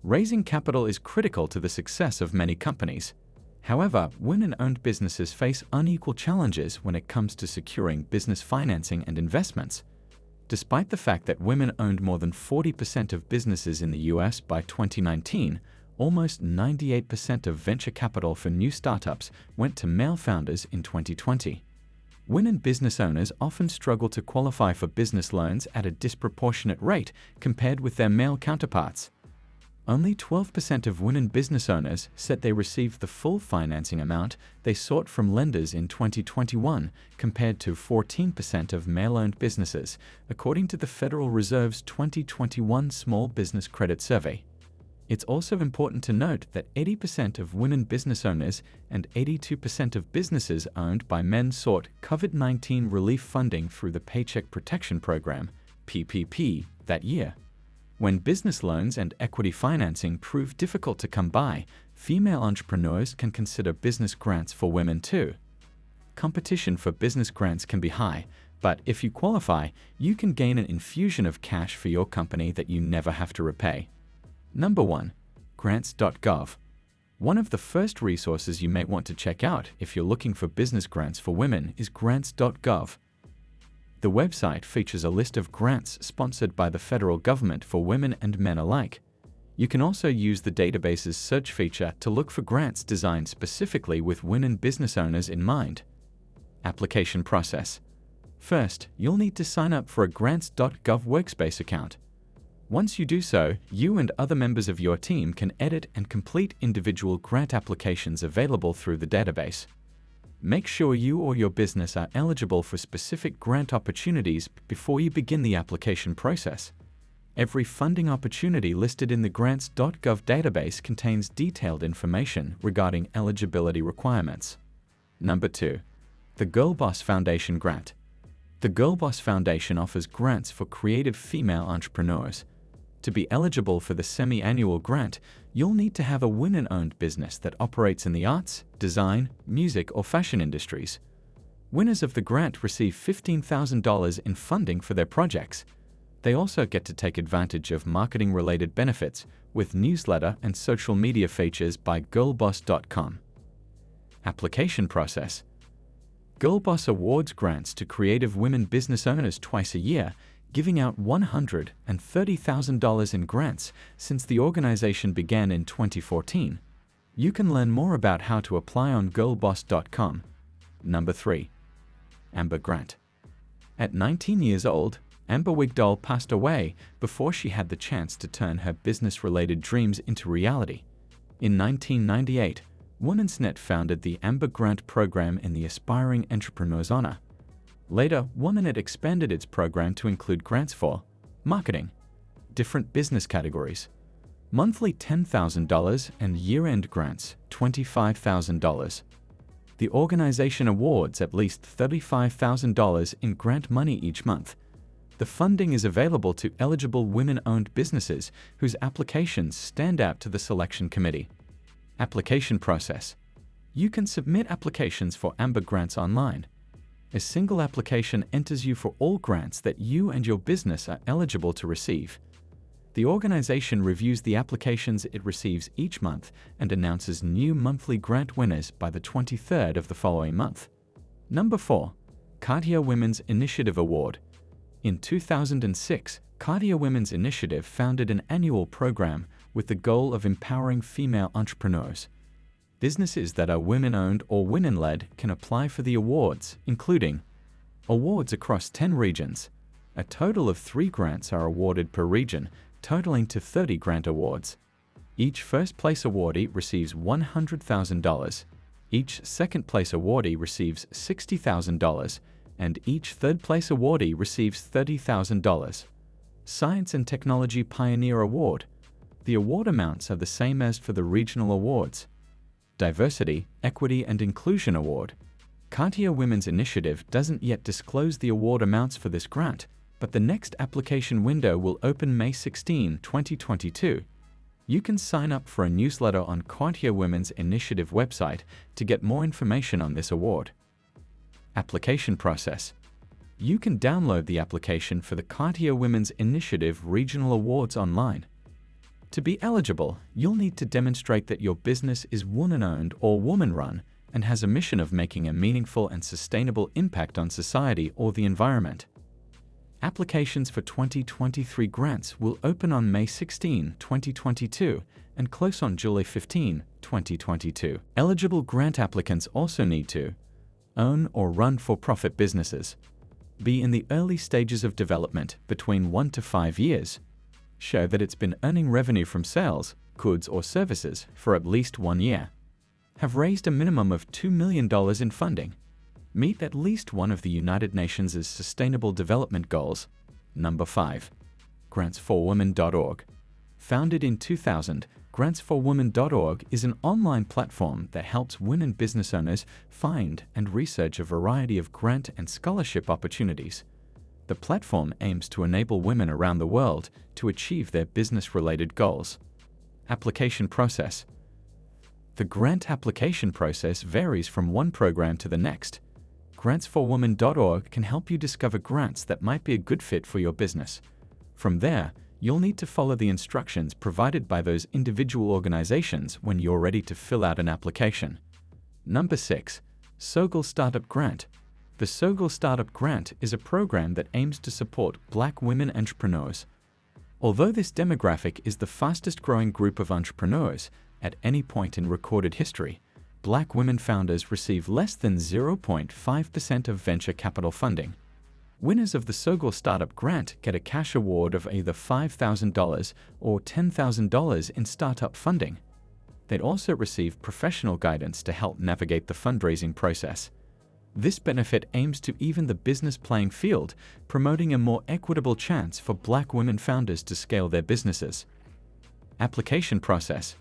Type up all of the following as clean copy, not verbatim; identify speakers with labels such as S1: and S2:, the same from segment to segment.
S1: Raising capital is critical to the success of many companies. However, women-owned businesses face unequal challenges when it comes to securing business financing and investments. Despite the fact that women owned more than 40% of businesses in the US by 2019, almost 98% of venture capital for new startups went to male founders in 2020. Women business owners often struggle to qualify for business loans at a disproportionate rate compared with their male counterparts. Only 12% of women business owners said they received the full financing amount they sought from lenders in 2021, compared to 14% of male-owned businesses, according to the Federal Reserve's 2021 Small Business Credit Survey. It's also important to note that 80% of women business owners and 82% of businesses owned by men sought COVID-19 relief funding through the Paycheck Protection Program, PPP, that year. When business loans and equity financing prove difficult to come by, female entrepreneurs can consider business grants for women too. Competition for business grants can be high, but if you qualify, you can gain an infusion of cash for your company that you never have to repay. Number 1. Grants.gov. One of the first resources you may want to check out if you're looking for business grants for women is Grants.gov. The website features a list of grants sponsored by the federal government for women and men alike. You can also use the database's search feature to look for grants designed specifically with women business owners in mind. Application process. First, you'll need to sign up for a Grants.gov workspace account. Once you do so, you and other members of your team can edit and complete individual grant applications available through the database. Make sure you or your business are eligible for specific grant opportunities before you begin the application process. Every funding opportunity listed in the Grants.gov database contains detailed information regarding eligibility requirements. Number 2. The Girlboss Foundation Grant. The Girlboss Foundation offers grants for creative female entrepreneurs. To be eligible for the semi-annual grant, you'll need to have a women-owned business that operates in the arts, design, music, or fashion industries. Winners of the grant receive $15,000 in funding for their projects. They also get to take advantage of marketing-related benefits with newsletter and social media features by girlboss.com. Application process. Girlboss awards grants to creative women business owners twice a year, giving out $130,000 in grants since the organization began in 2014. You can learn more about how to apply on girlboss.com. Number 3. Amber Grant. At 19 years old, Amber Wigdal passed away before she had the chance to turn her business-related dreams into reality. In 1998, Women'sNet founded the Amber Grant program in the Aspiring Entrepreneur's Honor. Later, Women'NET expanded its program to include grants for marketing, different business categories, monthly $10,000 and year-end grants $25,000. The organization awards at least $35,000 in grant money each month. The funding is available to eligible women-owned businesses whose applications stand out to the selection committee. Application process. You can submit applications for Amber Grants online. A single application enters you for all grants that you and your business are eligible to receive. The organization reviews the applications it receives each month and announces new monthly grant winners by the 23rd of the following month. Number 4. Cartier Women's Initiative Award. In 2006, Cartier Women's Initiative founded an annual program with the goal of empowering female entrepreneurs. Businesses that are women-owned or women-led can apply for the awards, including awards across 10 regions. A total of 3 grants are awarded per region, totaling to 30 grant awards. Each first-place awardee receives $100,000, each second-place awardee receives $60,000, and each third-place awardee receives $30,000. Science and Technology Pioneer Award. The award amounts are the same as for the regional awards. Diversity, Equity and Inclusion Award. Cartier Women's Initiative doesn't yet disclose the award amounts for this grant, but the next application window will open May 16, 2022. You can sign up for a newsletter on Cartier Women's Initiative website to get more information on this award. Application process. You can download the application for the Cartier Women's Initiative Regional Awards online. To be eligible, you'll need to demonstrate that your business is woman-owned or woman-run and has a mission of making a meaningful and sustainable impact on society or the environment. Applications for 2023 grants will open on May 16, 2022 and close on July 15, 2022. Eligible grant applicants also need to own or run for-profit businesses, be in the early stages of development between 1 to 5 years, show that it's been earning revenue from sales, goods or services for at least 1 year, have raised a minimum of $2 million in funding, meet at least one of the United Nations' Sustainable Development Goals. Number 5. Grantsforwomen.org. Founded in 2000, Grantsforwomen.org is an online platform that helps women business owners find and research a variety of grant and scholarship opportunities. The platform aims to enable women around the world to achieve their business-related goals. Application process. The grant application process varies from one program to the next. Grantsforwomen.org can help you discover grants that might be a good fit for your business. From there, you'll need to follow the instructions provided by those individual organizations when you're ready to fill out an application. Number 6. SoGo Startup Grant. The SoGo Startup Grant is a program that aims to support Black women entrepreneurs. Although this demographic is the fastest growing group of entrepreneurs at any point in recorded history, Black women founders receive less than 0.5% of venture capital funding. Winners of the SoGo Startup Grant get a cash award of either $5,000 or $10,000 in startup funding. They'd also receive professional guidance to help navigate the fundraising process. This benefit aims to even the business playing field, promoting a more equitable chance for Black women founders to scale their businesses. Application process.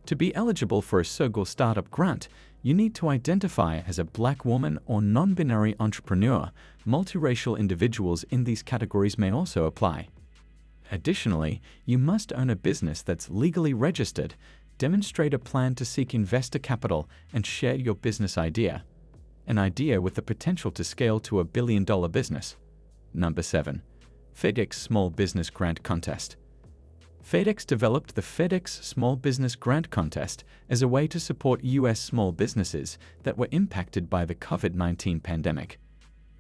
S1: To be eligible for a SoGo Startup Grant, you need to identify as a Black woman or non-binary entrepreneur. Multiracial individuals in these categories may also apply. Additionally, you must own a business that's legally registered, demonstrate a plan to seek investor capital, and share your business idea. An idea with the potential to scale to a billion-dollar business. Number 7. FedEx Small Business Grant Contest. FedEx developed the FedEx Small Business Grant Contest as a way to support U.S. small businesses that were impacted by the COVID-19 pandemic.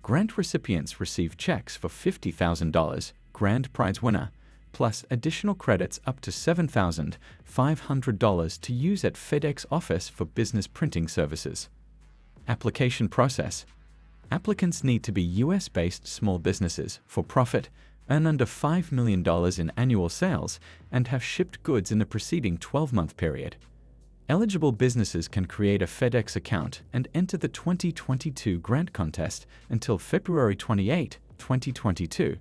S1: Grant recipients receive checks for $50,000, grand prize winner, plus additional credits up to $7,500 to use at FedEx office for business printing services. Application process. Applicants need to be U.S.-based small businesses for profit, earn under $5 million in annual sales, and have shipped goods in the preceding 12-month period. Eligible businesses can create a FedEx account and enter the 2022 grant contest until February 28, 2022.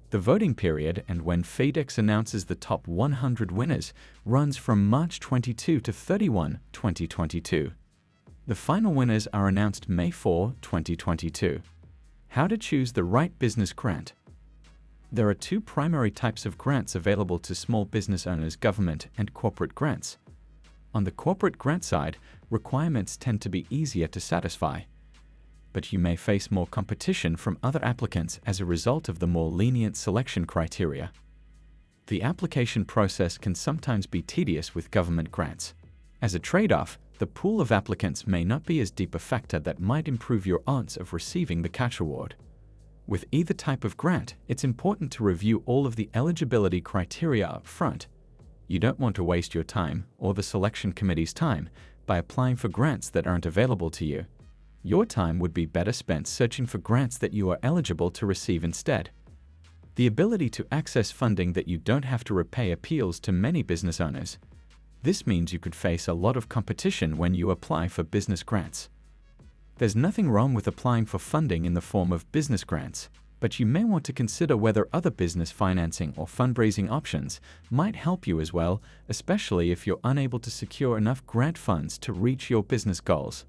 S1: The voting period and when FedEx announces the top 100 winners runs from March 22 to 31, 2022. The final winners are announced May 4, 2022. How to choose the right business grant. There are two primary types of grants available to small business owners: government and corporate grants. On the corporate grant side, requirements tend to be easier to satisfy, but you may face more competition from other applicants as a result of the more lenient selection criteria. The application process can sometimes be tedious with government grants. As a trade-off, the pool of applicants may not be as deep a factor that might improve your odds of receiving the cash award. With either type of grant, it's important to review all of the eligibility criteria up front. You don't want to waste your time or the selection committee's time by applying for grants that aren't available to you. Your time would be better spent searching for grants that you are eligible to receive instead. The ability to access funding that you don't have to repay appeals to many business owners. This means you could face a lot of competition when you apply for business grants. There's nothing wrong with applying for funding in the form of business grants, but you may want to consider whether other business financing or fundraising options might help you as well, especially if you're unable to secure enough grant funds to reach your business goals.